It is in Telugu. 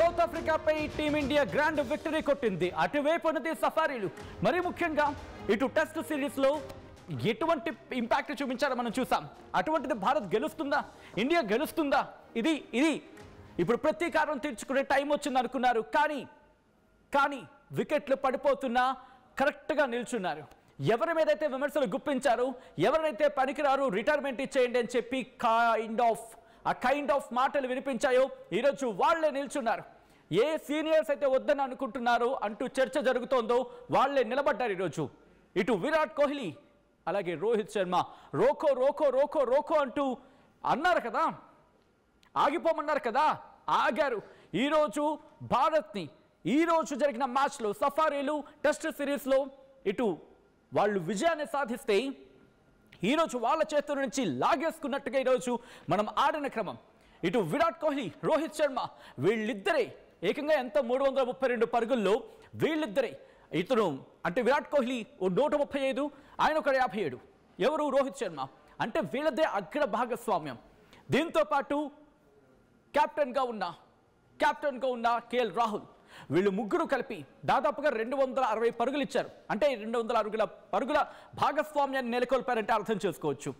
సౌత్ ఆఫ్రికాపై టీమిండియా గ్రాండ్ విక్టరీ కొట్టింది. అటువైపు ఉన్నది సఫారీలు. మరీ ముఖ్యంగా ఇటు టెస్ట్ సిరీస్లో ఎటువంటి ఇంపాక్ట్ చూపించారో మనం చూసాం. అటువంటిది భారత్ గెలుస్తుందా, ఇండియా గెలుస్తుందా, ఇది ఇప్పుడు ప్రతీకారం తీర్చుకునే టైం వచ్చింది అనుకున్నారు. కానీ వికెట్లు పడిపోతున్నా కరెక్ట్గా నిల్చున్నారు. ఎవరి మీదైతే విమర్శలు గుప్పించారు, ఎవరైతే పనికిరారు రిటైర్మెంట్ ఇచ్చేయండి అని చెప్పి కైండ్ ఆఫ్ మాటలు వినిపించాయో ఈరోజు వాళ్లే నిల్చున్నారు. ఏ సీనియర్స్ అయితే వద్దని అనుకుంటున్నారో అంటూ చర్చ జరుగుతోందో వాళ్లే నిలబడ్డారు ఈరోజు. ఇటు విరాట్ కోహ్లీ అలాగే రోహిత్ శర్మ రోకో రోకో రోకో రోకో అంటూ అన్నారు కదా, ఆగిపోమన్నారు కదా, ఆగారు. ఈరోజు భారత్ని ఈరోజు జరిగిన మ్యాచ్లో సఫారీలు టెస్ట్ సిరీస్లో ఇటు వాళ్ళు విజయాన్ని సాధిస్తే ఈరోజు వాళ్ళ చేతుల నుంచి లాగేసుకున్నట్టుగా ఈరోజు మనం ఆడిన క్రమం. ఇటు విరాట్ కోహ్లీ రోహిత్ శర్మ వీళ్ళిద్దరే ఏకంగా ఎంత 332 పరుగుల్లో వీళ్ళిద్దరే. ఇతను అంటే విరాట్ కోహ్లీ 135, ఆయన ఒక 57. ఎవరు రోహిత్ శర్మ అంటే వీళ్ళదే అగ్ర భాగస్వామ్యం. దీంతో పాటు కెప్టెన్గా ఉన్న కేఎల్ రాహుల్, వీళ్ళు ముగ్గురు కలిపి దాదాపుగా 260 పరుగులు ఇచ్చారు. అంటే 260 పరుగుల భాగస్వామ్యాన్ని నెలకొల్పారంటే అర్థం చేసుకోవచ్చు.